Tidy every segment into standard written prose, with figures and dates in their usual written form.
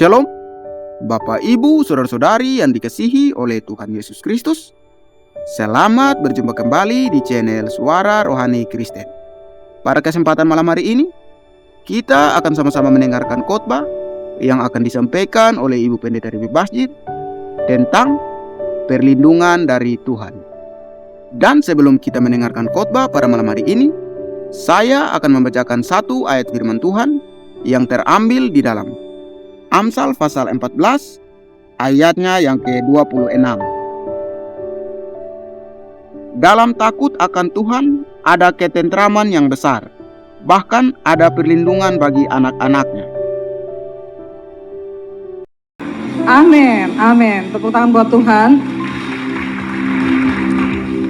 Shalom, Bapak, Ibu, Saudara-saudari yang dikasihi oleh Tuhan Yesus Kristus. Selamat berjumpa kembali di channel Suara Rohani Kristen. Pada kesempatan malam hari ini, kita akan sama-sama mendengarkan khotbah yang akan disampaikan oleh Ibu Pendeta Dewi Basjid tentang perlindungan dari Tuhan. Dan sebelum kita mendengarkan khotbah pada malam hari ini, saya akan membacakan satu ayat firman Tuhan yang terambil di dalam Amsal pasal 14 ayatnya yang ke-26. Dalam takut akan Tuhan ada ketentraman yang besar, bahkan ada perlindungan bagi anak-anaknya. Amin, amin. Tepuk tangan buat Tuhan.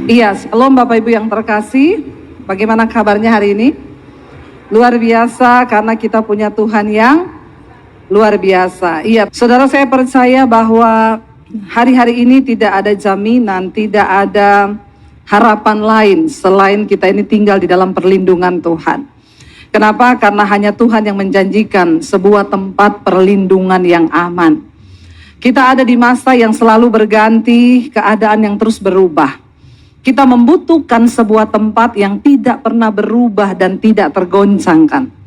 Iya, shalom Bapak Ibu yang terkasih. Bagaimana kabarnya hari ini? Luar biasa karena kita punya Tuhan yang luar biasa. Iya, saudara, saya percaya bahwa hari-hari ini tidak ada jaminan, tidak ada harapan lain selain kita ini tinggal di dalam perlindungan Tuhan. Kenapa? Karena hanya Tuhan yang menjanjikan sebuah tempat perlindungan yang aman. Kita ada di masa yang selalu berganti, keadaan yang terus berubah. Kita membutuhkan sebuah tempat yang tidak pernah berubah dan tidak tergoncangkan.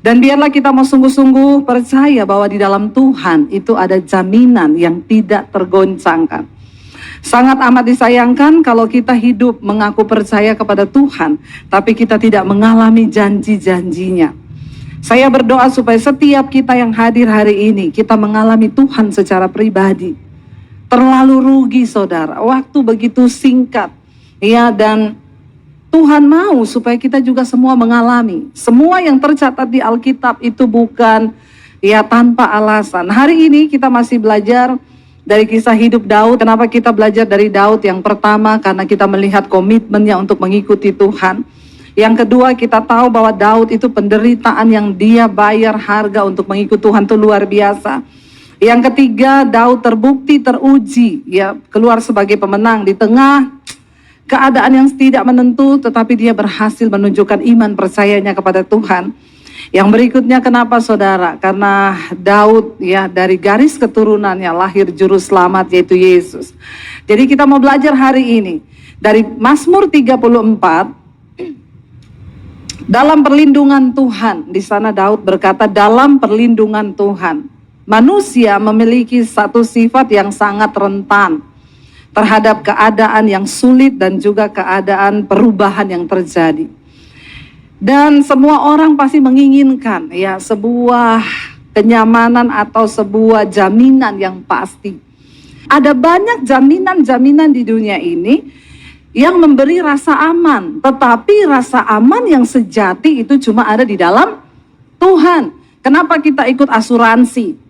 Dan biarlah kita mau sungguh-sungguh percaya bahwa di dalam Tuhan itu ada jaminan yang tidak tergoncangkan. Sangat amat disayangkan kalau kita hidup mengaku percaya kepada Tuhan, tapi kita tidak mengalami janji-janjinya. Saya berdoa supaya setiap kita yang hadir hari ini, kita mengalami Tuhan secara pribadi. Terlalu rugi saudara, waktu begitu singkat. Ya, dan Tuhan mau supaya kita juga semua mengalami. Semua yang tercatat di Alkitab itu bukan ya tanpa alasan. Hari ini kita masih belajar dari kisah hidup Daud. Kenapa kita belajar dari Daud? Yang pertama karena kita melihat komitmennya untuk mengikuti Tuhan. Yang kedua, kita tahu bahwa Daud itu penderitaan yang dia bayar harga untuk mengikuti Tuhan itu luar biasa. Yang ketiga, Daud terbukti teruji, ya keluar sebagai pemenang di tengah keadaan yang tidak menentu, tetapi dia berhasil menunjukkan iman percayanya kepada Tuhan. Yang berikutnya kenapa saudara? Karena Daud ya dari garis keturunannya lahir juru selamat yaitu Yesus. Jadi kita mau belajar hari ini dari Mazmur 34 dalam perlindungan Tuhan. Di sana Daud berkata dalam perlindungan Tuhan. Manusia memiliki satu sifat yang sangat rentan terhadap keadaan yang sulit dan juga keadaan perubahan yang terjadi. Dan semua orang pasti menginginkan ya sebuah kenyamanan atau sebuah jaminan yang pasti. Ada banyak jaminan-jaminan di dunia ini yang memberi rasa aman, tetapi rasa aman yang sejati itu cuma ada di dalam Tuhan. Kenapa kita ikut asuransi?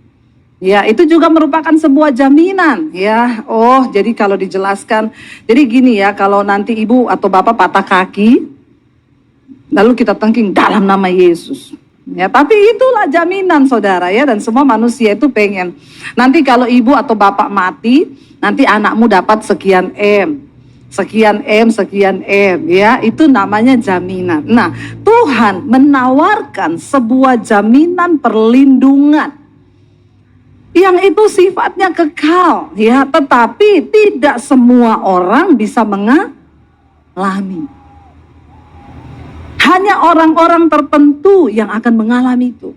Ya, itu juga merupakan sebuah jaminan ya. Oh, jadi kalau dijelaskan, jadi gini ya, kalau nanti ibu atau bapak patah kaki, lalu kita tengking dalam nama Yesus. Ya, tapi itulah jaminan saudara ya, dan semua manusia itu pengen. Nanti kalau ibu atau bapak mati, nanti anakmu dapat sekian M. Sekian M, sekian M ya, itu namanya jaminan. Nah, Tuhan menawarkan sebuah jaminan perlindungan yang itu sifatnya kekal ya, tetapi tidak semua orang bisa mengalami. Hanya orang-orang tertentu yang akan mengalami itu.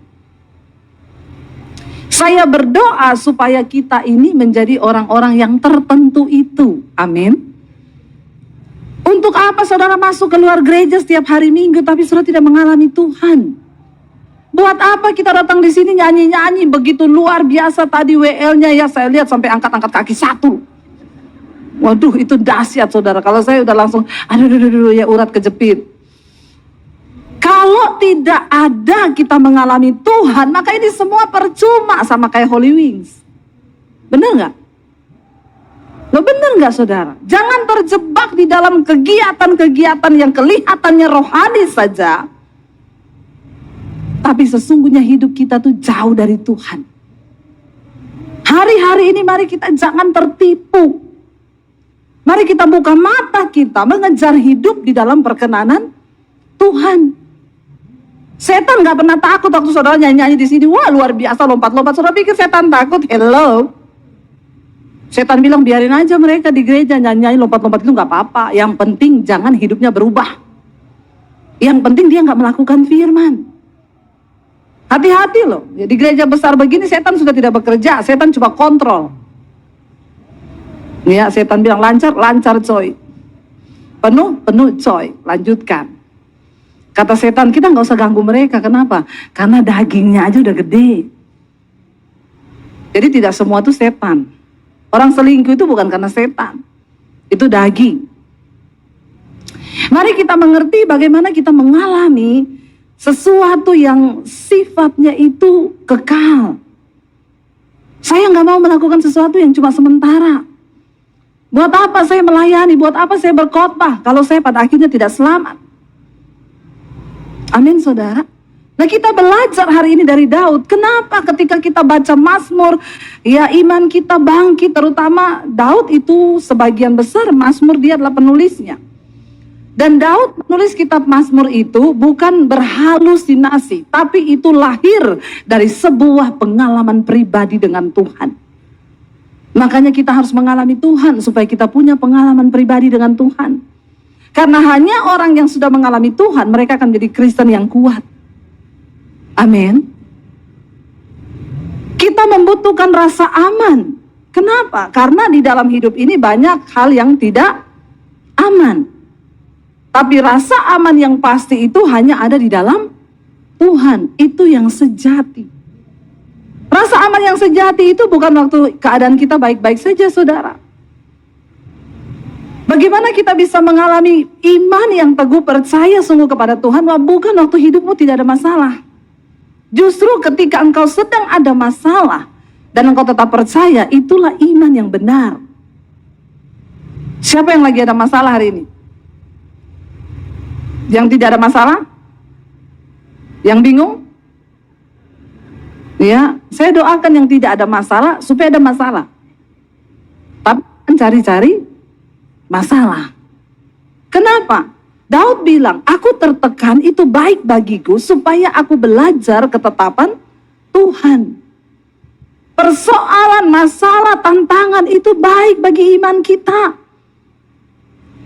Saya berdoa supaya kita ini menjadi orang-orang yang tertentu itu. Amin. Untuk apa saudara masuk keluar gereja setiap hari Minggu tapi saudara tidak mengalami Tuhan? Buat apa kita datang di sini nyanyi-nyanyi begitu luar biasa tadi WL-nya ya, saya lihat sampai angkat-angkat kaki satu. Waduh, itu dahsyat saudara. Kalau saya udah langsung aduh ya urat kejepit. Kalau tidak ada kita mengalami Tuhan, maka ini semua percuma, sama kayak Holy Wings. Bener nggak? Lo bener nggak saudara? Jangan terjebak di dalam kegiatan-kegiatan yang kelihatannya rohani saja, tapi sesungguhnya hidup kita tuh jauh dari Tuhan. Hari-hari ini mari kita jangan tertipu. Mari kita buka mata kita mengejar hidup di dalam perkenanan Tuhan. Setan nggak pernah takut waktu saudara nyanyi-nyanyi di sini. Wah, luar biasa lompat-lompat. Saudara pikir setan takut? Hello. Setan bilang biarin aja mereka di gereja nyanyi-nyanyi lompat-lompat, itu nggak apa-apa. Yang penting jangan hidupnya berubah. Yang penting dia nggak melakukan firman. Hati-hati loh. Di gereja besar begini setan sudah tidak bekerja. Setan cuma kontrol. Ya, setan bilang lancar, lancar coy. Penuh, penuh coy. Lanjutkan. Kata setan, kita nggak usah ganggu mereka. Kenapa? Karena dagingnya aja udah gede. Jadi tidak semua itu setan. Orang selingkuh itu bukan karena setan. Itu daging. Mari kita mengerti bagaimana kita mengalami sesuatu yang sifatnya itu kekal. Saya nggak mau melakukan sesuatu yang cuma sementara. Buat apa saya melayani? Buat apa saya berkhotbah kalau saya pada akhirnya tidak selamat? Amin, saudara. Nah, kita belajar hari ini dari Daud. Kenapa ketika kita baca Mazmur, ya iman kita bangkit, terutama Daud itu sebagian besar Mazmur dia adalah penulisnya. Dan Daud menulis kitab Mazmur itu bukan berhalusinasi, tapi itu lahir dari sebuah pengalaman pribadi dengan Tuhan. Makanya kita harus mengalami Tuhan supaya kita punya pengalaman pribadi dengan Tuhan. Karena hanya orang yang sudah mengalami Tuhan, mereka akan menjadi Kristen yang kuat. Amin. Kita membutuhkan rasa aman. Kenapa? Karena di dalam hidup ini banyak hal yang tidak aman. Tapi rasa aman yang pasti itu hanya ada di dalam Tuhan. Itu yang sejati. Rasa aman yang sejati itu bukan waktu keadaan kita baik-baik saja, saudara. Bagaimana kita bisa mengalami iman yang teguh, percaya sungguh kepada Tuhan? Bukan waktu hidupmu tidak ada masalah. Justru ketika engkau sedang ada masalah dan engkau tetap percaya, itulah iman yang benar. Siapa yang lagi ada masalah hari ini? Yang tidak ada masalah? Yang bingung? Ya, saya doakan yang tidak ada masalah supaya ada masalah. Tapi cari-cari masalah. Kenapa? Daud bilang, aku tertekan itu baik bagiku supaya aku belajar ketetapan Tuhan. Persoalan, masalah, tantangan itu baik bagi iman kita.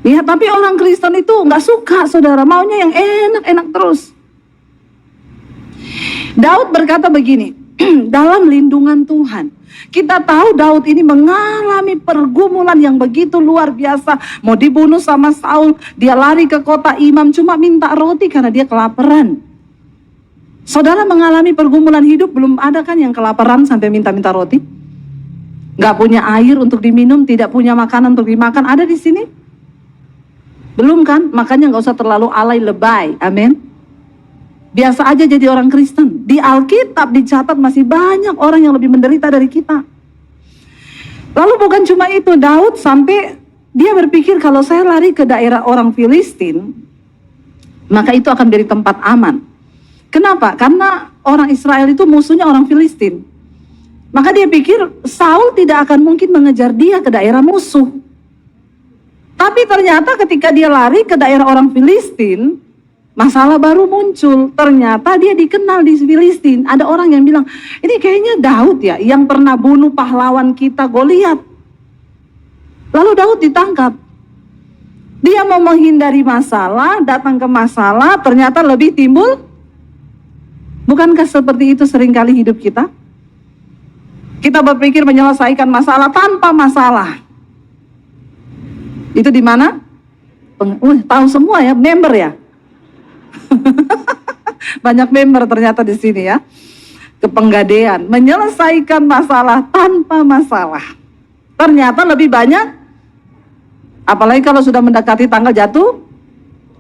Ya, tapi orang Kristen itu nggak suka, saudara, maunya yang enak-enak terus. Daud berkata begini, dalam lindungan Tuhan. Kita tahu Daud ini mengalami pergumulan yang begitu luar biasa. Mau dibunuh sama Saul, dia lari ke kota imam cuma minta roti karena dia kelaparan. Saudara mengalami pergumulan hidup, belum ada kan yang kelaparan sampai minta-minta roti? Gak punya air untuk diminum, tidak punya makanan untuk dimakan, ada di sini? Belum kan? Makanya gak usah terlalu alay lebay, amin. Biasa aja jadi orang Kristen. Di Alkitab dicatat masih banyak orang yang lebih menderita dari kita. Lalu bukan cuma itu, Daud sampai dia berpikir kalau saya lari ke daerah orang Filistin, maka itu akan menjadi tempat aman. Kenapa? Karena orang Israel itu musuhnya orang Filistin. Maka dia pikir Saul tidak akan mungkin mengejar dia ke daerah musuh. Tapi ternyata ketika dia lari ke daerah orang Filistin, masalah baru muncul. Ternyata dia dikenal di Filistin. Ada orang yang bilang, ini kayaknya Daud ya yang pernah bunuh pahlawan kita Goliat. Lalu Daud ditangkap. Dia mau menghindari masalah, datang ke masalah, ternyata lebih timbul. Bukankah seperti itu seringkali hidup kita? Kita berpikir menyelesaikan masalah tanpa masalah. Itu di mana? Tahu semua ya, member ya. Banyak member ternyata di sini ya. Kepenggadean, menyelesaikan masalah tanpa masalah. Ternyata lebih banyak, apalagi kalau sudah mendekati tanggal jatuh,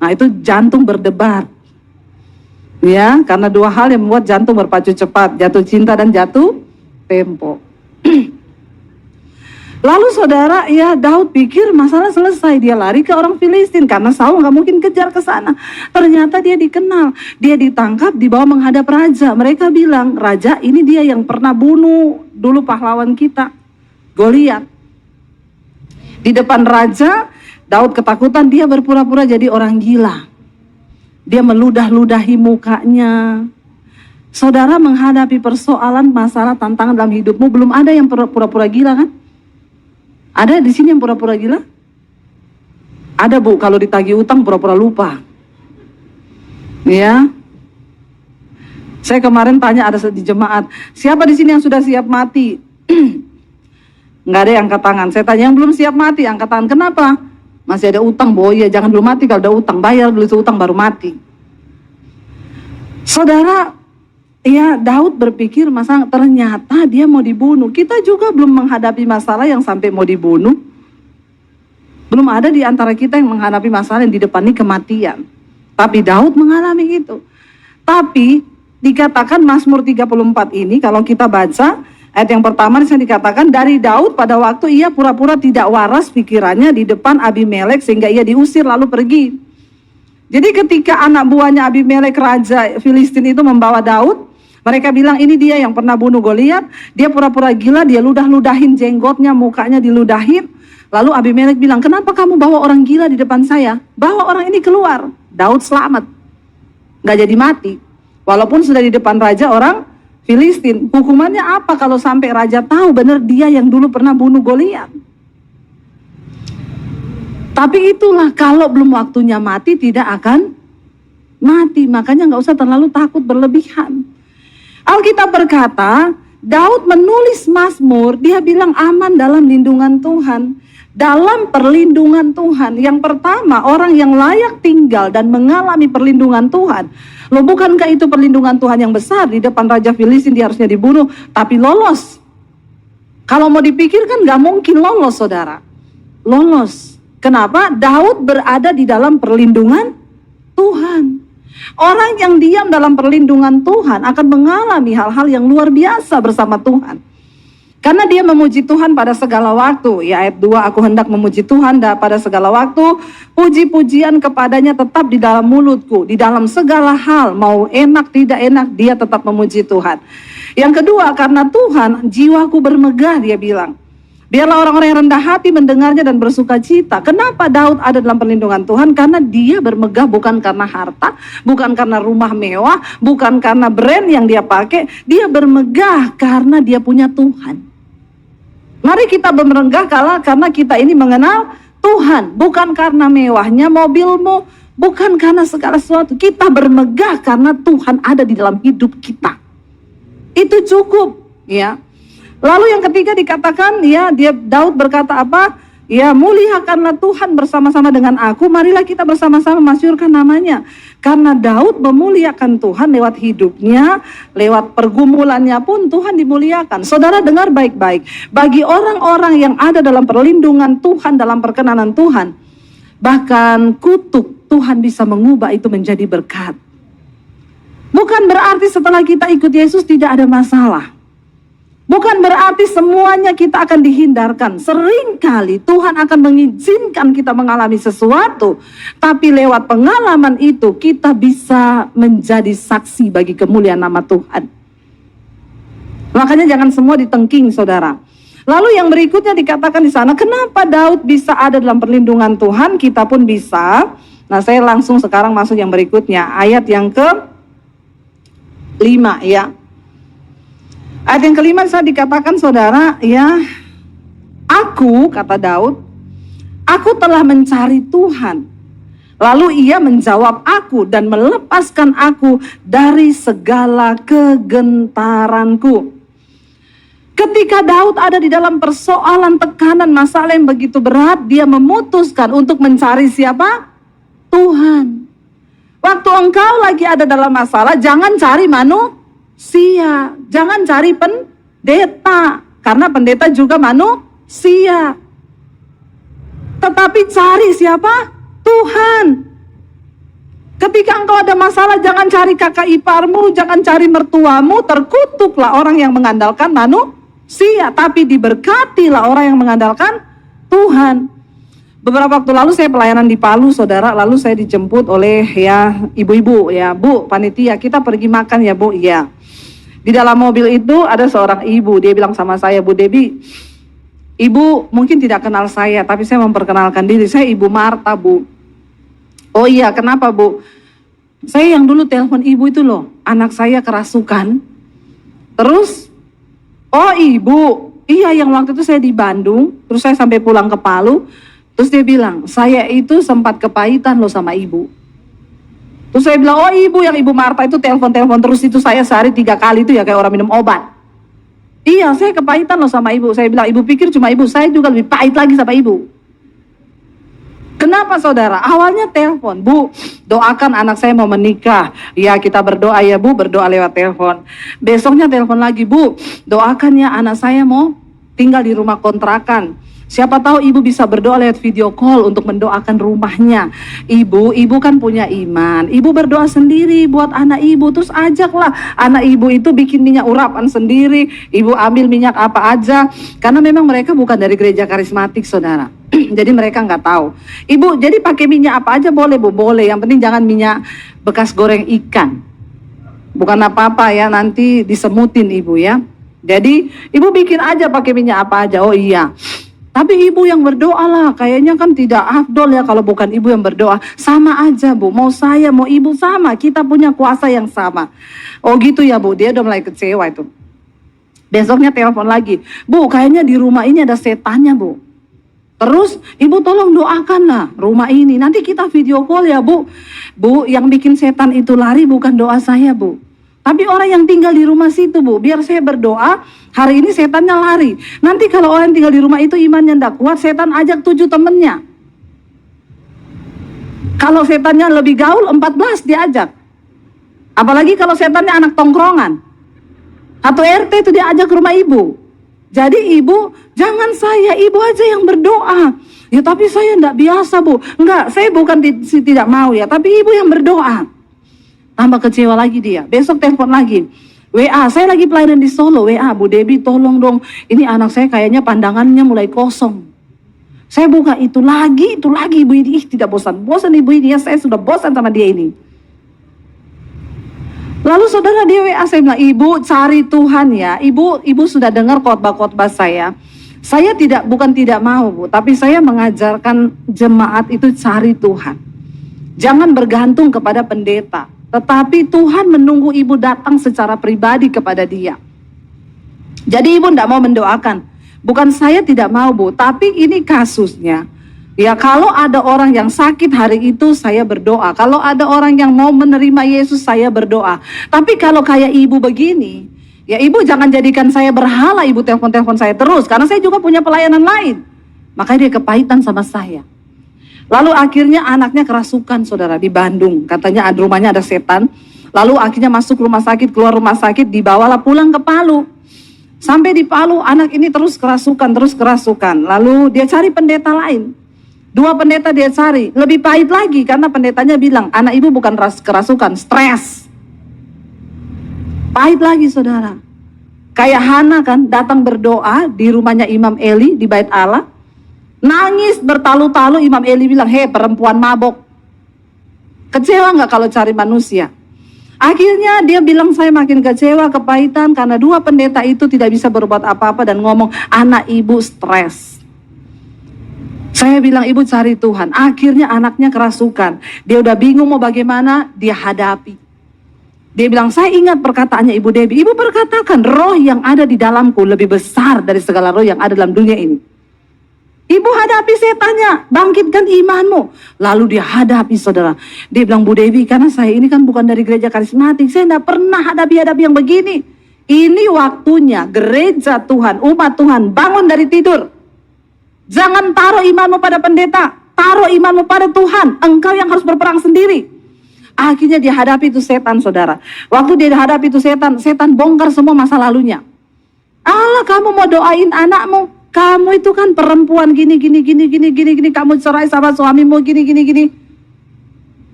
nah itu jantung berdebar. Ya, karena dua hal yang membuat jantung berpacu cepat, jatuh cinta dan jatuh tempo. Lalu saudara, ya Daud pikir masalah selesai, dia lari ke orang Filistin karena Saul nggak mungkin kejar ke sana. Ternyata dia dikenal, dia ditangkap, dibawa menghadap raja. Mereka bilang, raja ini dia yang pernah bunuh dulu pahlawan kita, Goliat. Di depan raja, Daud ketakutan, dia berpura-pura jadi orang gila. dia meludah-ludahi mukanya. Saudara menghadapi persoalan, masalah, tantangan dalam hidupmu, belum ada yang pura-pura gila kan? Ada di sini yang pura-pura gila? Ada Bu, kalau ditagih utang pura-pura lupa. Ya. Saya kemarin tanya ada di jemaat, siapa di sini yang sudah siap mati? Nggak ada yang angkat tangan. Saya tanya yang belum siap mati, angkat tangan. Kenapa? Masih ada utang, Bu. Ya jangan belum mati, kalau ada utang bayar dulu itu utang baru mati. Saudara, ya Daud berpikir masa ternyata dia mau dibunuh. Kita juga belum menghadapi masalah yang sampai mau dibunuh. Belum ada di antara kita yang menghadapi masalah yang di depan ini kematian. Tapi Daud mengalami itu. Tapi dikatakan Mazmur 34 ini kalau kita baca ayat yang pertama di sana dikatakan dari Daud pada waktu ia pura-pura tidak waras pikirannya di depan Abimelek sehingga ia diusir lalu pergi. Jadi ketika anak buahnya Abimelek raja Filistin itu membawa Daud, mereka bilang ini dia yang pernah bunuh Goliat. Dia pura-pura gila, dia ludah-ludahin jenggotnya, mukanya diludahin. Lalu Abimelek bilang, kenapa kamu bawa orang gila di depan saya? Bawa orang ini keluar. Daud selamat, gak jadi mati. Walaupun sudah di depan raja orang Filistin. Hukumannya apa kalau sampai raja tahu benar dia yang dulu pernah bunuh Goliat? Tapi itulah kalau belum waktunya mati tidak akan mati. Makanya gak usah terlalu takut berlebihan. Alkitab berkata, Daud menulis Mazmur, dia bilang aman dalam lindungan Tuhan. Dalam perlindungan Tuhan. Yang pertama, orang yang layak tinggal dan mengalami perlindungan Tuhan. Loh, bukankah itu perlindungan Tuhan yang besar? Di depan Raja Filistin dia harusnya dibunuh, tapi lolos. Kalau mau dipikirkan gak mungkin lolos, saudara. Lolos. Kenapa? Daud berada di dalam perlindungan Tuhan. Orang yang diam dalam perlindungan Tuhan akan mengalami hal-hal yang luar biasa bersama Tuhan. Karena dia memuji Tuhan pada segala waktu. Ya ayat 2, aku hendak memuji Tuhan pada segala waktu. Puji-pujian kepadanya tetap di dalam mulutku. Di dalam segala hal, mau enak tidak enak, dia tetap memuji Tuhan. Yang kedua, karena Tuhan jiwaku bermegah, dia bilang. Biarlah orang-orang yang rendah hati mendengarnya dan bersuka cita. Kenapa Daud ada dalam perlindungan Tuhan? Karena dia bermegah bukan karena harta, bukan karena rumah mewah, bukan karena brand yang dia pakai. Dia bermegah karena dia punya Tuhan. Mari kita bermegah karena kita ini mengenal Tuhan. Bukan karena mewahnya mobilmu, bukan karena segala sesuatu. Kita bermegah karena Tuhan ada di dalam hidup kita. Itu cukup, ya. Lalu yang ketiga dikatakan, ya Daud berkata apa? Ya muliakanlah Tuhan bersama-sama dengan aku, marilah kita bersama-sama masyhurkan namanya. Karena Daud memuliakan Tuhan lewat hidupnya, lewat pergumulannya pun Tuhan dimuliakan. Saudara dengar baik-baik, bagi orang-orang yang ada dalam perlindungan Tuhan, dalam perkenanan Tuhan, bahkan kutuk Tuhan bisa mengubah itu menjadi berkat. Bukan berarti setelah kita ikut Yesus tidak ada masalah. Bukan berarti semuanya kita akan dihindarkan. Seringkali Tuhan akan mengizinkan kita mengalami sesuatu. Tapi lewat pengalaman itu kita bisa menjadi saksi bagi kemuliaan nama Tuhan. Makanya jangan semua ditengking, saudara. Lalu yang berikutnya dikatakan di sana, kenapa Daud bisa ada dalam perlindungan Tuhan, kita pun bisa. Nah saya langsung sekarang masuk yang berikutnya. Ayat yang ke-5 ya. Ayat yang kelima saya dikatakan saudara, ya, aku, kata Daud, aku telah mencari Tuhan. Lalu ia menjawab aku dan melepaskan aku dari segala kegentaranku. Ketika Daud ada di dalam persoalan, tekanan, masalah yang begitu berat, dia memutuskan untuk mencari siapa? Tuhan. Waktu engkau lagi ada dalam masalah, jangan cari manusia. Jangan cari pendeta, karena pendeta juga manusia. Tetapi cari siapa? Tuhan. Ketika engkau ada masalah, jangan cari kakak iparmu, jangan cari mertuamu. Terkutuklah orang yang mengandalkan manusia, tapi diberkatilah orang yang mengandalkan Tuhan. Beberapa waktu lalu saya pelayanan di Palu, saudara. Lalu saya dijemput oleh ya ibu-ibu, ya Bu, panitia, kita pergi makan ya Bu, ya. Di dalam mobil itu ada seorang ibu, dia bilang sama saya, Bu Debbie, Ibu mungkin tidak kenal saya, tapi saya memperkenalkan diri, saya Ibu Marta, Bu. Oh iya, kenapa Bu? Saya yang dulu telepon ibu itu loh, anak saya kerasukan. Terus, oh ibu, iya yang waktu itu saya di Bandung, terus saya sampai pulang ke Palu, terus dia bilang, saya itu sempat kepahitan loh sama ibu. Terus saya bilang, oh ibu yang ibu Marta itu telepon-telepon terus itu saya sehari 3 kali itu ya kayak orang minum obat. Iya, saya kepahitan loh sama ibu. Saya bilang, ibu pikir cuma ibu, saya juga lebih pahit lagi sama ibu. Kenapa saudara? Awalnya telepon, Bu, doakan anak saya mau menikah. Ya kita berdoa ya Bu, berdoa lewat telepon. Besoknya telepon lagi, Bu, doakan ya anak saya mau tinggal di rumah kontrakan. Siapa tahu ibu bisa berdoa lewat video call untuk mendoakan rumahnya. Ibu kan punya iman. Ibu berdoa sendiri buat anak ibu. Terus ajaklah anak ibu itu bikin minyak urapan sendiri. Ibu ambil minyak apa aja. Karena memang mereka bukan dari gereja karismatik saudara. Jadi mereka nggak tahu. Ibu jadi pakai minyak apa aja boleh Bu, boleh. Yang penting jangan minyak bekas goreng ikan. Bukan apa-apa ya, nanti disemutin ibu ya. Jadi ibu bikin aja pakai minyak apa aja. Oh iya. Tapi ibu yang berdoa lah, kayaknya kan tidak afdol ya kalau bukan ibu yang berdoa. Sama aja Bu, mau saya mau ibu sama, kita punya kuasa yang sama. Oh gitu ya Bu, dia udah mulai kecewa itu. Besoknya telepon lagi, Bu kayaknya di rumah ini ada setannya Bu. Terus ibu tolong doakanlah rumah ini, nanti kita video call ya Bu. Bu yang bikin setan itu lari bukan doa saya Bu. Tapi orang yang tinggal di rumah situ Bu, biar saya berdoa, hari ini setannya lari. Nanti kalau orang yang tinggal di rumah itu imannya tidak kuat, setan ajak 7 temennya. Kalau setannya lebih gaul, 14 diajak. Apalagi kalau setannya anak tongkrongan. Atau RT itu diajak ke rumah ibu. Jadi ibu, jangan saya, ibu aja yang berdoa. Ya tapi saya tidak biasa Bu. Enggak, saya bukan tidak mau ya, tapi ibu yang berdoa. Tambah kecewa lagi dia. Besok telepon lagi. WA, saya lagi pelayanan di Solo. WA, Bu Debbie tolong dong. Ini anak saya kayaknya pandangannya mulai kosong. Saya buka itu lagi ibu ini. Ih, tidak bosan ibu ini ya. Saya sudah bosan sama dia ini. Lalu saudara dia WA, saya bilang, ibu cari Tuhan ya. Ibu sudah dengar khotbah-khotbah saya. Saya bukan tidak mau Bu, tapi saya mengajarkan jemaat itu cari Tuhan. Jangan bergantung kepada pendeta. Tetapi Tuhan menunggu ibu datang secara pribadi kepada dia. Jadi ibu tidak mau mendoakan. Bukan saya tidak mau Bu, tapi ini kasusnya. Ya kalau ada orang yang sakit hari itu saya berdoa. Kalau ada orang yang mau menerima Yesus saya berdoa. Tapi kalau kayak ibu begini, ya ibu jangan jadikan saya berhala, ibu telepon-telepon saya terus. Karena saya juga punya pelayanan lain. Makanya dia kepahitan sama saya. Lalu akhirnya anaknya kerasukan saudara di Bandung. Katanya rumahnya ada setan. Lalu akhirnya masuk rumah sakit, keluar rumah sakit, dibawalah pulang ke Palu. Sampai di Palu anak ini terus kerasukan. Lalu dia cari pendeta lain. 2 pendeta dia cari, lebih pahit lagi karena pendetanya bilang, anak ibu bukan kerasukan, stres. Pahit lagi saudara. Kayak Hana kan datang berdoa di rumahnya Imam Eli di Bait Allah. Nangis bertalu-talu, Imam Eli bilang, hei perempuan mabok. Kecewa nggak kalau cari manusia? Akhirnya dia bilang saya makin kecewa, kepahitan karena 2 pendeta itu tidak bisa berbuat apa-apa dan ngomong anak ibu stres. Saya bilang ibu cari Tuhan. Akhirnya anaknya kerasukan. Dia udah bingung mau bagaimana, dia hadapi. Dia bilang saya ingat perkataannya Ibu Debbie. Ibu berkatakan roh yang ada di dalamku lebih besar dari segala roh yang ada dalam dunia ini. Ibu hadapi setannya, bangkitkan imanmu. Lalu dia hadapi saudara. Dia bilang Bu Debbie karena saya ini kan bukan dari gereja karismatik. Saya tidak pernah hadapi yang begini. Ini waktunya gereja Tuhan, umat Tuhan bangun dari tidur. Jangan taruh imanmu pada pendeta, taruh imanmu pada Tuhan. Engkau yang harus berperang sendiri. Akhirnya dia hadapi itu setan saudara. Waktu dia hadapi itu setan, setan bongkar semua masa lalunya. Allah kamu mau doain anakmu, kamu itu kan perempuan gini, kamu cerai sama suamimu gini.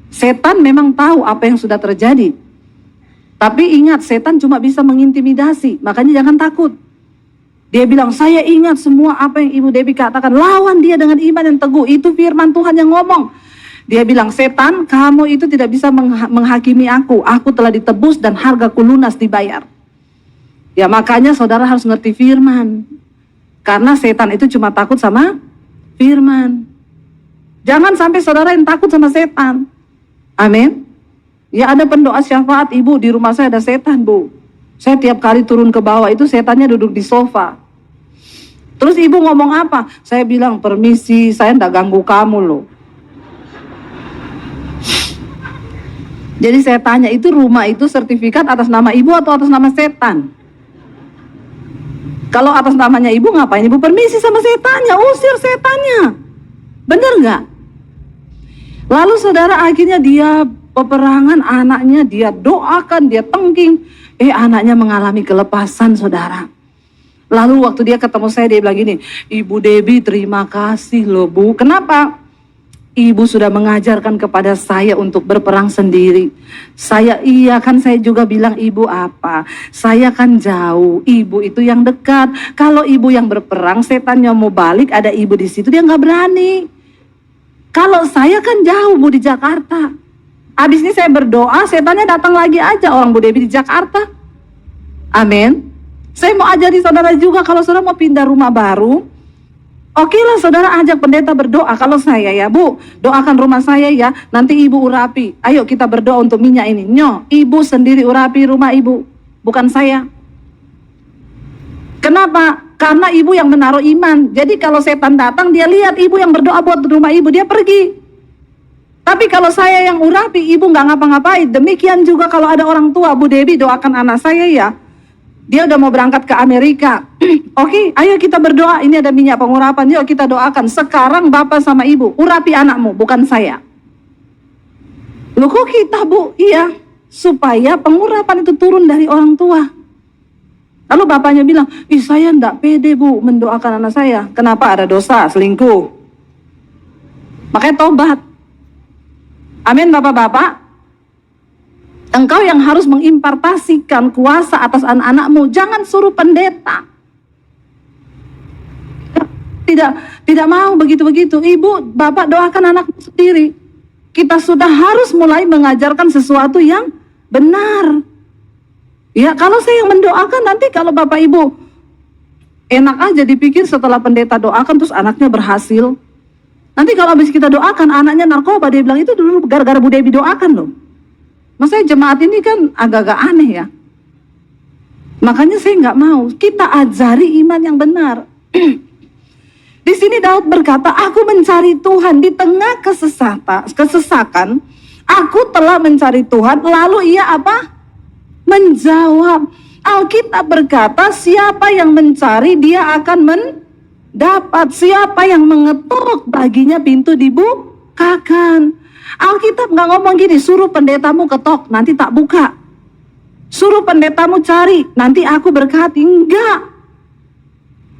Setan memang tahu apa yang sudah terjadi. Tapi ingat setan cuma bisa mengintimidasi, makanya jangan takut. Dia bilang, saya ingat semua apa yang Ibu Debbie katakan. Lawan dia dengan iman yang teguh. Itu firman Tuhan yang ngomong. Dia bilang, setan kamu itu tidak bisa menghakimi aku. Aku telah ditebus dan hargaku lunas dibayar. Ya makanya saudara harus ngerti firman. Karena setan itu cuma takut sama firman. Jangan sampai saudara yang takut sama setan. Amin. Ya ada pendoa syafaat, ibu di rumah saya ada setan bu. Saya tiap kali turun ke bawah itu setannya duduk di sofa. Terus ibu ngomong apa? Saya bilang permisi, saya nggak ganggu kamu loh. Jadi saya tanya, itu rumah itu sertifikat atas nama ibu atau atas nama setan? Kalau atas namanya ibu, ngapain ibu permisi sama setannya? Usir setannya. Bener nggak? Lalu saudara, akhirnya dia peperangan, anaknya dia doakan, dia tengking. Anaknya mengalami kelepasan saudara. Lalu waktu dia ketemu saya, dia bilang gini, Ibu Debbie terima kasih loh Bu. Kenapa? Ibu sudah mengajarkan kepada saya untuk berperang sendiri. Saya juga bilang ibu apa? Saya kan jauh, ibu itu yang dekat. Kalau ibu yang berperang, setannya mau balik, ada ibu di situ, dia nggak berani. Kalau saya kan jauh Bu di Jakarta. Habis ini saya berdoa, setannya datang lagi aja orang Bu Debbie di Jakarta. Amin. Saya mau ajari saudara juga, kalau saudara mau pindah rumah baru, oke lah saudara ajak pendeta berdoa. Kalau saya ya Bu, doakan rumah saya ya, nanti ibu urapi. Ayo kita berdoa untuk minyak ini. Ibu sendiri urapi rumah ibu, bukan saya. Kenapa? Karena ibu yang menaruh iman. Jadi kalau setan datang, dia lihat ibu yang berdoa buat rumah ibu, dia pergi. Tapi kalau saya yang urapi, ibu nggak ngapa-ngapain. Demikian juga kalau ada orang tua, Bu Debbie doakan anak saya ya. Dia udah mau berangkat ke Amerika. Oke, ayo kita berdoa. Ini ada minyak pengurapan. Yuk kita doakan. Sekarang bapak sama ibu, urapi anakmu, bukan saya. Loh kok kita Bu? Iya, supaya pengurapan itu turun dari orang tua. Lalu bapaknya bilang, saya enggak pede Bu mendoakan anak saya. Kenapa? Ada dosa, selingkuh. Makanya tobat. Amin bapak-bapak. Engkau yang harus mengimpartasikan kuasa atas anak-anakmu. Jangan suruh pendeta. Tidak mau begitu-begitu. Ibu, bapak doakan anakmu sendiri. Kita sudah harus mulai mengajarkan sesuatu yang benar. Ya, kalau saya yang mendoakan, nanti kalau bapak ibu enak aja dipikir setelah pendeta doakan terus anaknya berhasil. Nanti kalau habis kita doakan anaknya narkoba, dia bilang itu dulu gara-gara Bu Debbie doakan loh. Maksudnya jemaat ini kan agak-agak aneh ya. Makanya saya nggak mau. Kita ajari iman yang benar. Di sini Daud berkata, aku mencari Tuhan di tengah kesesakan. Aku telah mencari Tuhan. Lalu ia apa? Menjawab. Alkitab berkata, siapa yang mencari dia akan mendapat. Siapa yang mengetuk baginya pintu dibukakan. Alkitab nggak ngomong gini, suruh pendetamu ketok, nanti tak buka. Suruh pendetamu cari, nanti aku berkati. Enggak.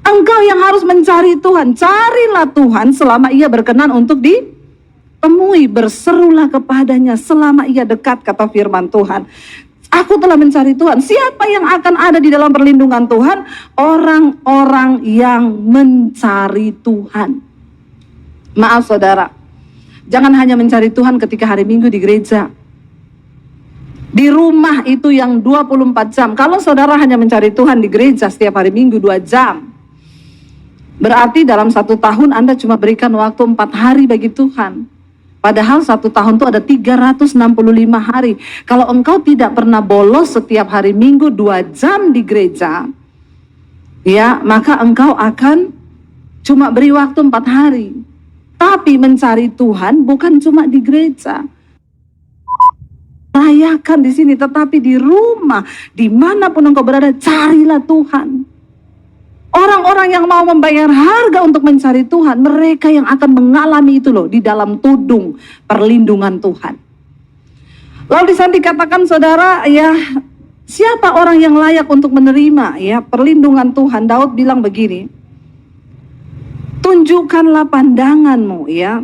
Engkau yang harus mencari Tuhan. Carilah Tuhan selama ia berkenan untuk ditemui. Berserulah kepadanya selama ia dekat, kata firman Tuhan. Aku telah mencari Tuhan. Siapa yang akan ada di dalam perlindungan Tuhan? Orang-orang yang mencari Tuhan. Maaf saudara, jangan hanya mencari Tuhan ketika hari Minggu di gereja. Di rumah itu yang 24 jam. Kalau saudara hanya mencari Tuhan di gereja setiap hari Minggu 2 jam, berarti dalam 1 tahun Anda cuma berikan waktu 4 hari bagi Tuhan. Padahal 1 tahun itu ada 365 hari. Kalau engkau tidak pernah bolos setiap hari Minggu 2 jam di gereja, ya, maka engkau akan cuma beri waktu 4 hari. Tapi mencari Tuhan bukan cuma di gereja. Rayakan di sini, tetapi di rumah, dimanapun engkau berada, carilah Tuhan. Orang-orang yang mau membayar harga untuk mencari Tuhan, mereka yang akan mengalami itu loh, di dalam tudung perlindungan Tuhan. Lalu di sana dikatakan saudara, ya, siapa orang yang layak untuk menerima ya perlindungan Tuhan? Daud bilang begini, tunjukkanlah pandanganmu ya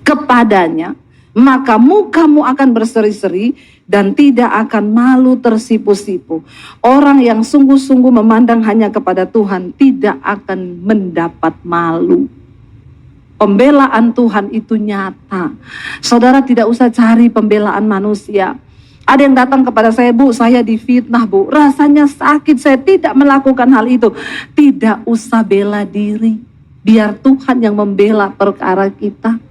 kepadanya, maka mukamu akan berseri-seri dan tidak akan malu tersipu-sipu. Orang yang sungguh-sungguh memandang hanya kepada Tuhan tidak akan mendapat malu. Pembelaan Tuhan itu nyata. Saudara tidak usah cari pembelaan manusia. Ada yang datang kepada saya, Bu, saya difitnah Bu, rasanya sakit, saya tidak melakukan hal itu. Tidak usah bela diri, biar Tuhan yang membela perkara kita.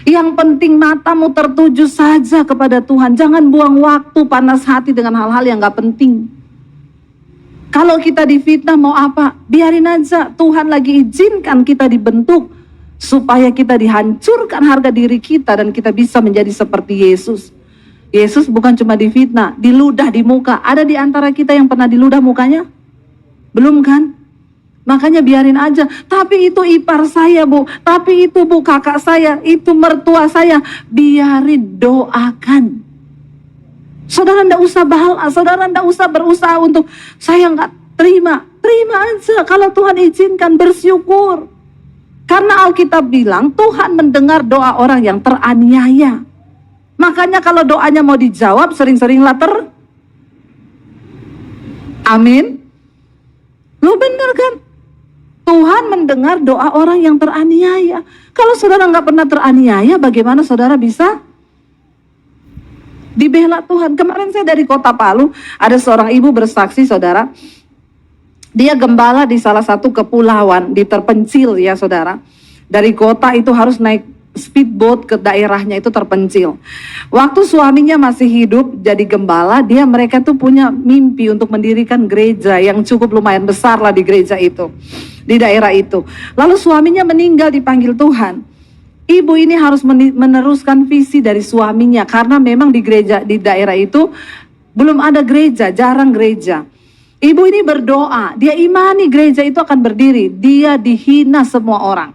Yang penting matamu tertuju saja kepada Tuhan. Jangan buang waktu panas hati dengan hal-hal yang gak penting. Kalau kita difitnah mau apa? Biarin aja. Tuhan lagi izinkan kita dibentuk supaya kita dihancurkan harga diri kita dan kita bisa menjadi seperti Yesus. Yesus bukan cuma difitnah, diludah di muka. Ada di antara kita yang pernah diludah mukanya? Belum kan? Makanya biarin aja. Tapi itu ipar saya, Bu. Tapi itu, Bu, kakak saya. Itu mertua saya. Biarin, doakan. Saudara ndak usah bahala. Saudara ndak usah berusaha untuk saya nggak terima. Terima aja. Kalau Tuhan izinkan, bersyukur. Karena Alkitab bilang Tuhan mendengar doa orang yang teraniaya. Makanya kalau doanya mau dijawab, sering-seringlah Amin. Lu bener kan? Tuhan mendengar doa orang yang teraniaya. Kalau saudara nggak pernah teraniaya, bagaimana saudara bisa dibela Tuhan? Kemarin saya dari Kota Palu, ada seorang ibu bersaksi, saudara. Dia gembala di salah satu kepulauan, di terpencil ya saudara. Dari kota itu harus naik speedboat ke daerahnya itu terpencil. Waktu suaminya masih hidup jadi gembala, mereka tuh punya mimpi untuk mendirikan gereja yang cukup lumayan besar lah di gereja itu, di daerah itu. Lalu suaminya meninggal, dipanggil Tuhan. Ibu ini harus meneruskan visi dari suaminya karena memang di gereja di daerah itu belum ada gereja, jarang gereja. Ibu ini berdoa, dia imani gereja itu akan berdiri, dia dihina semua orang.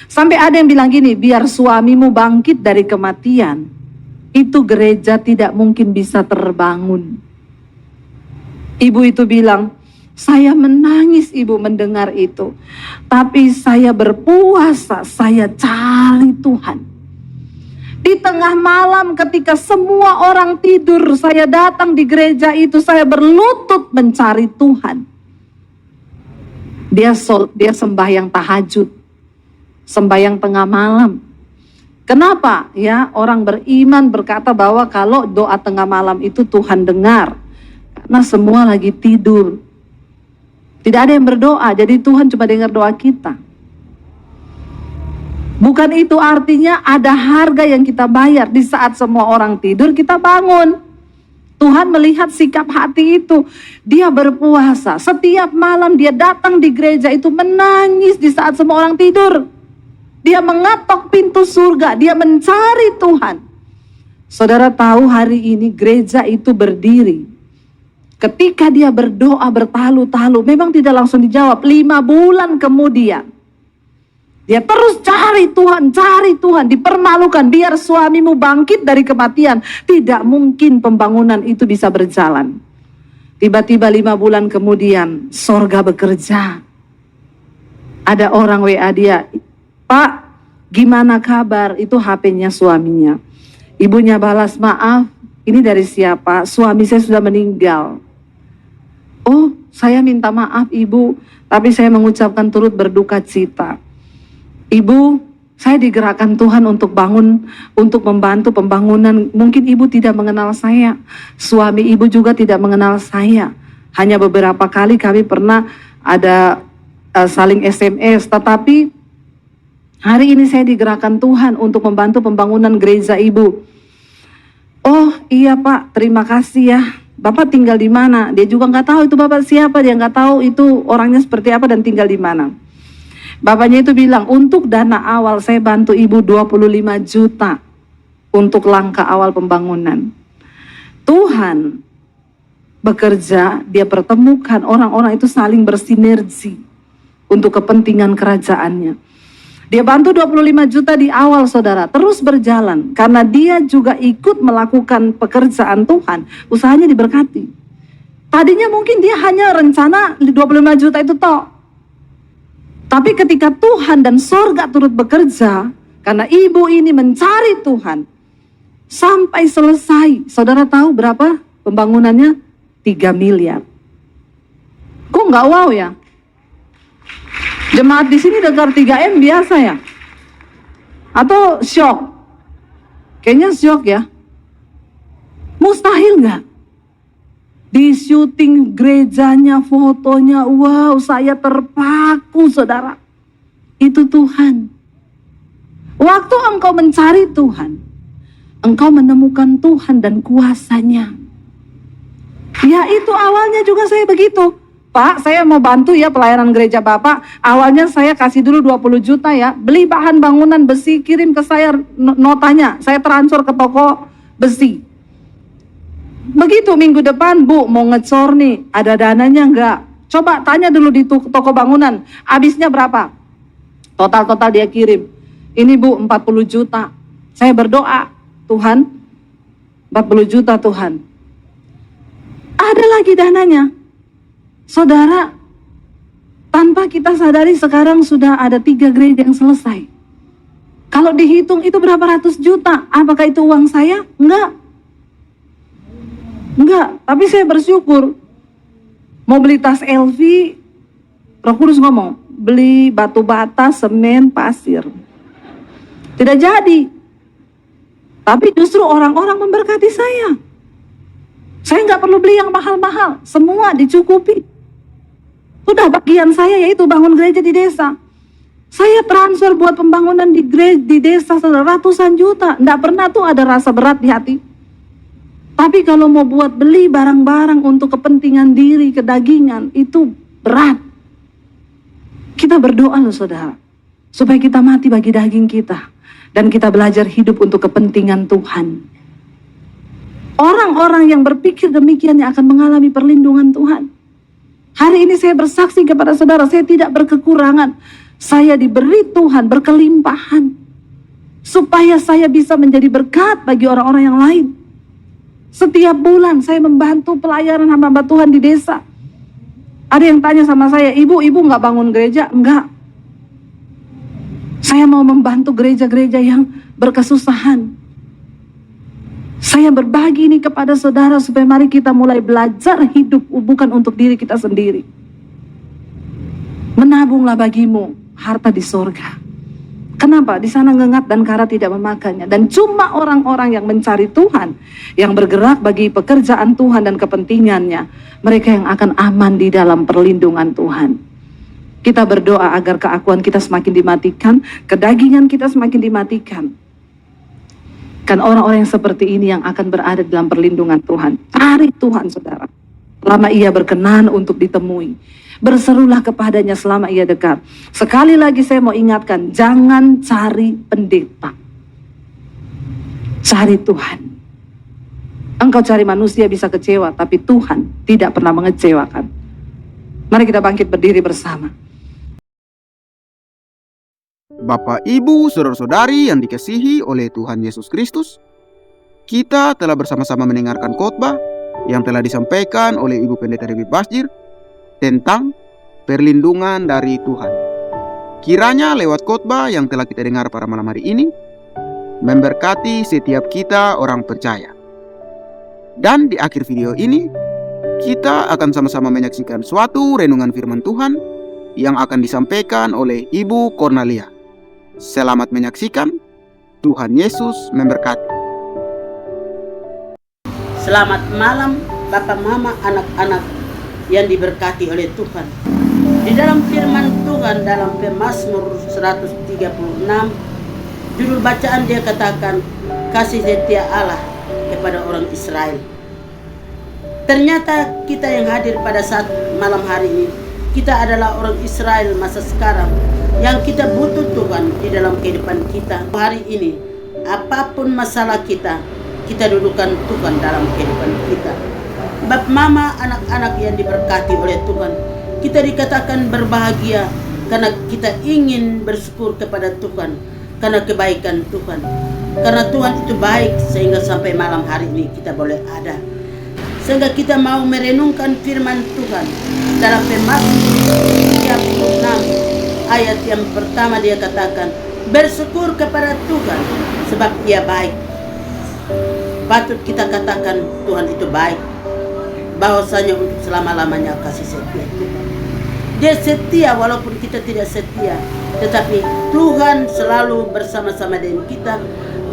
Sampai ada yang bilang gini, biar suamimu bangkit dari kematian, itu gereja tidak mungkin bisa terbangun. Ibu itu bilang, saya menangis ibu mendengar itu. Tapi saya berpuasa, saya cari Tuhan. Di tengah malam ketika semua orang tidur, saya datang di gereja itu, saya berlutut mencari Tuhan. Dia sembahyang tahajud, sembahyang tengah malam. Kenapa? Ya, orang beriman berkata bahwa kalau doa tengah malam itu Tuhan dengar. Karena semua lagi tidur. Tidak ada yang berdoa, jadi Tuhan cuma dengar doa kita. Bukan itu artinya ada harga yang kita bayar. Di saat semua orang tidur, kita bangun. Tuhan melihat sikap hati itu. Dia berpuasa. Setiap malam dia datang di gereja itu menangis di saat semua orang tidur. Dia mengatok pintu surga. Dia mencari Tuhan. Saudara tahu hari ini gereja itu berdiri. Ketika dia berdoa bertalu-talu, memang tidak langsung dijawab. 5 bulan kemudian, dia terus cari Tuhan, dipermalukan. Biar suamimu bangkit dari kematian, tidak mungkin pembangunan itu bisa berjalan. Tiba-tiba 5 bulan kemudian, sorga bekerja. Ada orang WA dia, Pak, gimana kabar? Itu HP-nya suaminya. Ibunya balas, maaf, ini dari siapa? Suami saya sudah meninggal. Oh, saya minta maaf ibu, tapi saya mengucapkan turut berduka cita. Ibu, saya digerakkan Tuhan untuk membantu pembangunan. Mungkin ibu tidak mengenal saya, suami ibu juga tidak mengenal saya. Hanya beberapa kali kami pernah ada saling SMS, tetapi hari ini saya digerakkan Tuhan untuk membantu pembangunan gereja ibu. Oh iya Pak, terima kasih ya. Bapak tinggal di mana? Dia juga nggak tahu itu Bapak siapa, dia nggak tahu itu orangnya seperti apa dan tinggal di mana. Bapaknya itu bilang, untuk dana awal saya bantu ibu 25 juta untuk langkah awal pembangunan. Tuhan bekerja, dia pertemukan orang-orang itu saling bersinergi untuk kepentingan kerajaannya. Dia bantu 25 juta di awal saudara, terus berjalan. Karena dia juga ikut melakukan pekerjaan Tuhan, usahanya diberkati. Tadinya mungkin dia hanya rencana 25 juta itu toh. Tapi ketika Tuhan dan sorga turut bekerja, karena ibu ini mencari Tuhan, sampai selesai. Saudara tahu berapa pembangunannya? 3 miliar. Kok nggak wow ya? Jemaat di sini dengar 3M biasa ya? Atau syok? Kayaknya syok ya. Mustahil nggak? Di syuting gerejanya, fotonya, wow, saya terpaku saudara. Itu Tuhan. Waktu engkau mencari Tuhan, engkau menemukan Tuhan dan kuasa-Nya. Ya, itu awalnya juga saya begitu. Pak, saya mau bantu ya pelayanan gereja Bapak. Awalnya saya kasih dulu 20 juta ya. Beli bahan bangunan besi, kirim ke saya notanya. Saya transfer ke toko besi. Begitu minggu depan, Bu, mau ngecor nih. Ada dananya enggak? Coba tanya dulu di toko bangunan. Habisnya berapa? Total dia kirim. Ini Bu, 40 juta. Saya berdoa, Tuhan, 40 juta Tuhan. Ada lagi dananya. Saudara, tanpa kita sadari sekarang sudah ada 3 gereja yang selesai. Kalau dihitung itu berapa ratus juta? Apakah itu uang saya? Enggak. Tapi saya bersyukur. Mau beli tas LV, Roh Kudus ngomong, beli batu bata, semen, pasir. Tidak jadi. Tapi justru orang-orang memberkati saya. Saya nggak perlu beli yang mahal-mahal, semua dicukupi. Sudah bagian saya yaitu bangun gereja di desa. Saya transfer buat pembangunan di desa ratusan juta. Nggak pernah tuh ada rasa berat di hati. Tapi kalau mau buat beli barang-barang untuk kepentingan diri, kedagingan, itu berat. Kita berdoa loh saudara, supaya kita mati bagi daging kita. Dan kita belajar hidup untuk kepentingan Tuhan. Orang-orang yang berpikir demikian yang akan mengalami perlindungan Tuhan. Hari ini saya bersaksi kepada saudara, saya tidak berkekurangan. Saya diberi Tuhan berkelimpahan. Supaya saya bisa menjadi berkat bagi orang-orang yang lain. Setiap bulan saya membantu pelayanan hamba Tuhan di desa. Ada yang tanya sama saya, ibu nggak bangun gereja? Enggak. Saya mau membantu gereja-gereja yang berkesusahan. Saya berbagi ini kepada saudara supaya mari kita mulai belajar hidup bukan untuk diri kita sendiri. Menabunglah bagimu harta di sorga. Kenapa? Di sana ngengat dan kara tidak memakannya. Dan cuma orang-orang yang mencari Tuhan, yang bergerak bagi pekerjaan Tuhan dan kepentingannya, mereka yang akan aman di dalam perlindungan Tuhan. Kita berdoa agar keakuan kita semakin dimatikan, kedagingan kita semakin dimatikan. Kan orang-orang yang seperti ini yang akan berada dalam perlindungan Tuhan. Cari Tuhan saudara, selama ia berkenan untuk ditemui. Berserulah kepadanya selama ia dekat. Sekali lagi saya mau ingatkan, jangan cari pendeta. Cari Tuhan. Engkau cari manusia bisa kecewa, tapi Tuhan tidak pernah mengecewakan. Mari kita bangkit berdiri bersama. Bapak, Ibu, saudara-saudari yang dikasihi oleh Tuhan Yesus Kristus, kita telah bersama-sama mendengarkan khotbah yang telah disampaikan oleh Ibu Pendeta Dewi Basjir tentang perlindungan dari Tuhan. Kiranya lewat khotbah yang telah kita dengar pada malam hari ini, memberkati setiap kita orang percaya. Dan di akhir video ini, kita akan sama-sama menyaksikan suatu renungan firman Tuhan yang akan disampaikan oleh Ibu Cornelia. Selamat menyaksikan. Tuhan Yesus memberkati. Selamat malam Bapak, Mama, anak-anak yang diberkati oleh Tuhan. Di dalam firman Tuhan dalam Mazmur 136, judul bacaan dia katakan, kasih setia Allah kepada orang Israel. Ternyata kita yang hadir pada saat malam hari ini, kita adalah orang Israel masa sekarang yang kita butuh Tuhan di dalam kehidupan kita. Hari ini, apapun masalah kita dudukkan Tuhan dalam kehidupan kita. Bapak, Mama, anak-anak yang diberkati oleh Tuhan, kita dikatakan berbahagia karena kita ingin bersyukur kepada Tuhan karena kebaikan Tuhan. Karena Tuhan itu baik sehingga sampai malam hari ini kita boleh ada. Sehingga kita mau merenungkan firman Tuhan dalam Mazmur 36 ayat yang pertama dia katakan, bersyukur kepada Tuhan sebab Ia baik. Patut kita katakan Tuhan itu baik, bahwasanya untuk selama-lamanya kasih setia Tuhan. Dia setia walaupun kita tidak setia, tetapi Tuhan selalu bersama-sama dengan kita.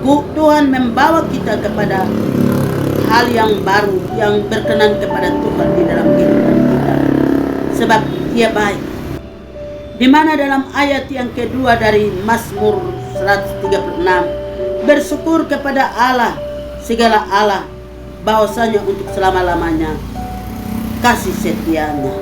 Tuhan membawa kita kepada hal yang baru, yang berkenan kepada Tuhan di dalam kehidupan kita. Sebab Ia baik. Di mana dalam ayat yang kedua dari Mazmur 136, bersyukur kepada Allah, segala Allah, bahwasanya untuk selama-lamanya kasih setianya.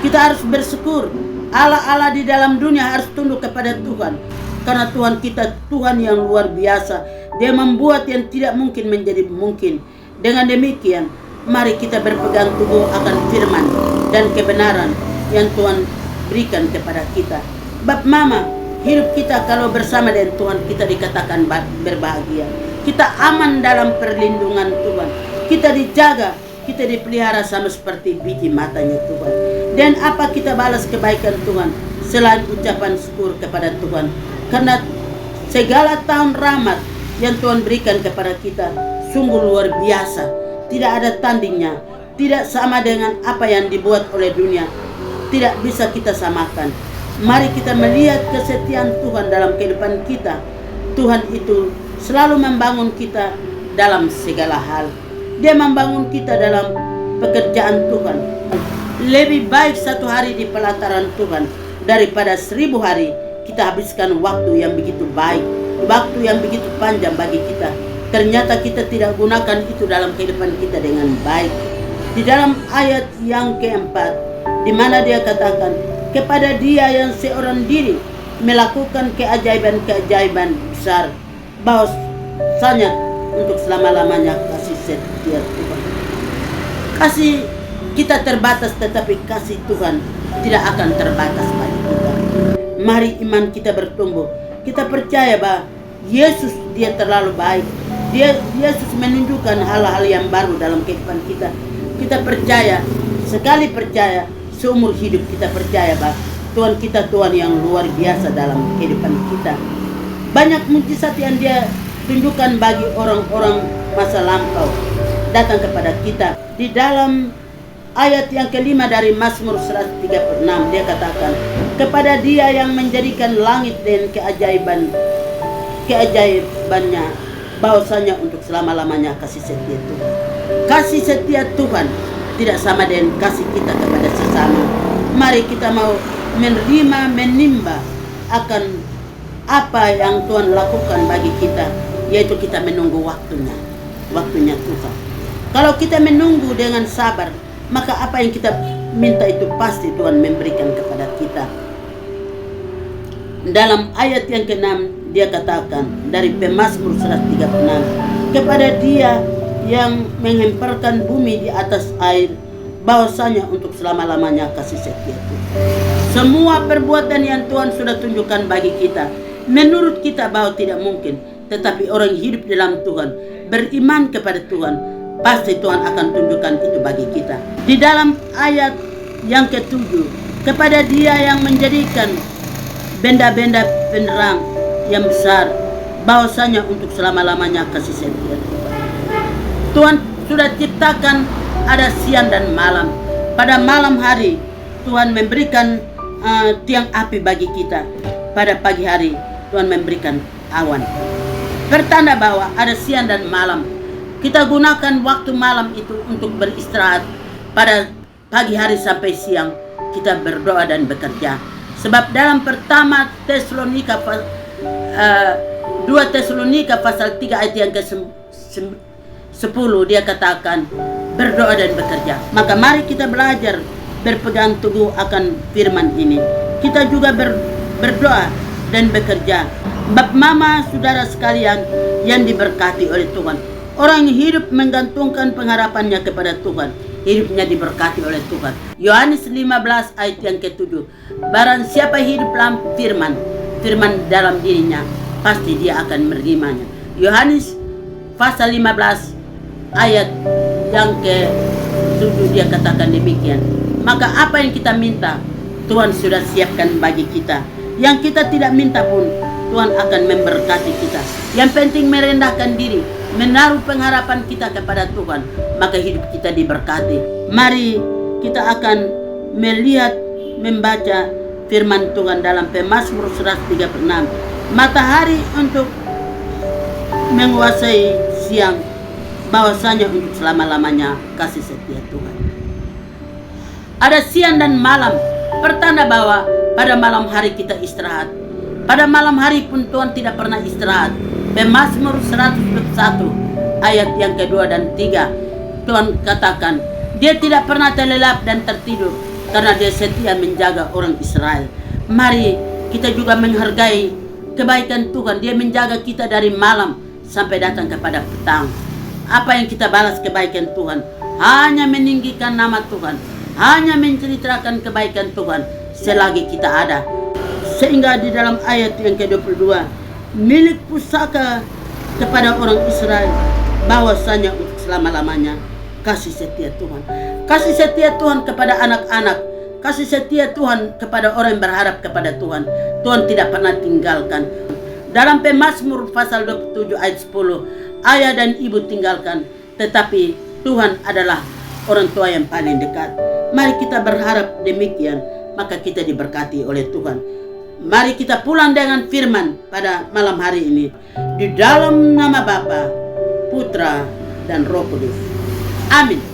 Kita harus bersyukur. Allah-Allah di dalam dunia harus tunduk kepada Tuhan, karena Tuhan kita Tuhan yang luar biasa. Dia membuat yang tidak mungkin menjadi mungkin. Dengan demikian, mari kita berpegang teguh akan firman dan kebenaran yang Tuhan berikan kepada kita. Bab mama, hidup kita kalau bersama dengan Tuhan, kita dikatakan berbahagia. Kita aman dalam perlindungan Tuhan. Kita dijaga, kita dipelihara sama seperti biji matanya Tuhan. Dan apa kita balas kebaikan Tuhan selain ucapan syukur kepada Tuhan, karena segala tahun rahmat yang Tuhan berikan kepada kita sungguh luar biasa, tidak ada tandingnya, tidak sama dengan apa yang dibuat oleh dunia, tidak bisa kita samakan. Mari kita melihat kesetiaan Tuhan dalam kehidupan kita. Tuhan itu selalu membangun kita dalam segala hal. Dia membangun kita dalam pekerjaan Tuhan. Lebih baik satu hari di pelataran Tuhan daripada 1000 hari kita habiskan waktu yang begitu baik, waktu yang begitu panjang bagi kita. Ternyata kita tidak gunakan itu dalam kehidupan kita dengan baik. Di dalam ayat yang keempat, di mana dia katakan, kepada Dia yang seorang diri melakukan keajaiban-keajaiban besar, bahwasanya untuk selama-lamanya kasih setia Tuhan. Kasih kita terbatas, tetapi kasih Tuhan tidak akan terbatas bagi kita. Mari iman kita bertumbuh. Kita percaya bahwa Yesus dia terlalu baik. Yesus menunjukkan hal-hal yang baru dalam kehidupan kita. Kita percaya, sekali percaya, seumur hidup kita percaya bahwa Tuhan kita Tuhan yang luar biasa dalam kehidupan kita. Banyak mukjizat yang dia tunjukkan bagi orang-orang masa lampau datang kepada kita. Di dalam ayat yang kelima dari Mazmur 136 dia katakan, kepada Dia yang menjadikan langit dan keajaibannya, bahwasanya untuk selama-lamanya kasih setia Tuhan. Kasih setia Tuhan tidak sama dengan kasih kita kepada sesama. Mari kita mau menimba akan apa yang Tuhan lakukan bagi kita, yaitu kita menunggu waktunya Tuhan. Kalau kita menunggu dengan sabar, maka apa yang kita minta itu pasti Tuhan memberikan kepada kita. Dalam ayat yang ke-6 dia katakan dari Pemazmur 136, kepada Dia yang menghemparkan bumi di atas air, bahwasanya untuk selama-lamanya kasih setia Tuhan. Semua perbuatan yang Tuhan sudah tunjukkan bagi kita, menurut kita bahwa tidak mungkin, tetapi orang hidup dalam Tuhan, beriman kepada Tuhan, pasti Tuhan akan tunjukkan itu bagi kita. Di dalam ayat yang ke-7, kepada Dia yang menjadikan benda-benda penerang yang besar, bahwasanya untuk selama-lamanya kasih setia Tuhan. Tuhan sudah ciptakan ada siang dan malam. Pada malam hari Tuhan memberikan tiang api bagi kita. Pada pagi hari Tuhan memberikan awan. Pertanda bahwa ada siang dan malam. Kita gunakan waktu malam itu untuk beristirahat. Pada pagi hari sampai siang kita berdoa dan bekerja. Sebab dalam pertama 2 Tesalonika pasal 3 ayat yang ke-10 dia katakan berdoa dan bekerja. Maka mari kita belajar berpegang teguh akan firman ini. Kita juga berdoa dan bekerja. Bab mama saudara sekalian yang diberkati oleh Tuhan, orang yang hidup menggantungkan pengharapannya kepada Tuhan, hidupnya diberkati oleh Tuhan. Yohanes 15 ayat yang ke-7, barang siapa hidup dalam firman dalam dirinya, pasti dia akan menerimanya. Yohanes pasal 15 ayat yang ke-7 dia katakan demikian. Maka apa yang kita minta, Tuhan sudah siapkan bagi kita. Yang kita tidak minta pun, Tuhan akan memberkati kita. Yang penting merendahkan diri, menaruh pengharapan kita kepada Tuhan, maka hidup kita diberkati. Mari kita akan melihat, membaca firman Tuhan dalam Pemazmur 136. Matahari untuk menguasai siang, bahwasanya untuk selama-lamanya kasih setia Tuhan. Ada siang dan malam, pertanda bahwa pada malam hari kita istirahat. Pada malam hari pun Tuhan tidak pernah istirahat. Pemazmur 101 ayat yang kedua dan 3, Tuhan katakan, dia tidak pernah terlelap dan tertidur karena dia setia menjaga orang Israel. Mari kita juga menghargai kebaikan Tuhan. Dia menjaga kita dari malam sampai datang kepada petang. Apa yang kita balas kebaikan Tuhan? Hanya meninggikan nama Tuhan, hanya menceritakan kebaikan Tuhan selagi kita ada. Sehingga di dalam ayat yang ke-22, milik pusaka kepada orang Israel bahwasanya untuk selama-lamanya kasih setia Tuhan. Kasih setia Tuhan kepada anak-anak, kasih setia Tuhan kepada orang yang berharap kepada Tuhan. Tuhan tidak pernah tinggalkan. Dalam Pemazmur pasal 27 ayat 10, ayah dan ibu tinggalkan, tetapi Tuhan adalah orang tua yang paling dekat. Mari kita berharap demikian, maka kita diberkati oleh Tuhan. Mari kita pulang dengan firman pada malam hari ini. Di dalam nama Bapa, Putra, dan Roh Kudus. Amin.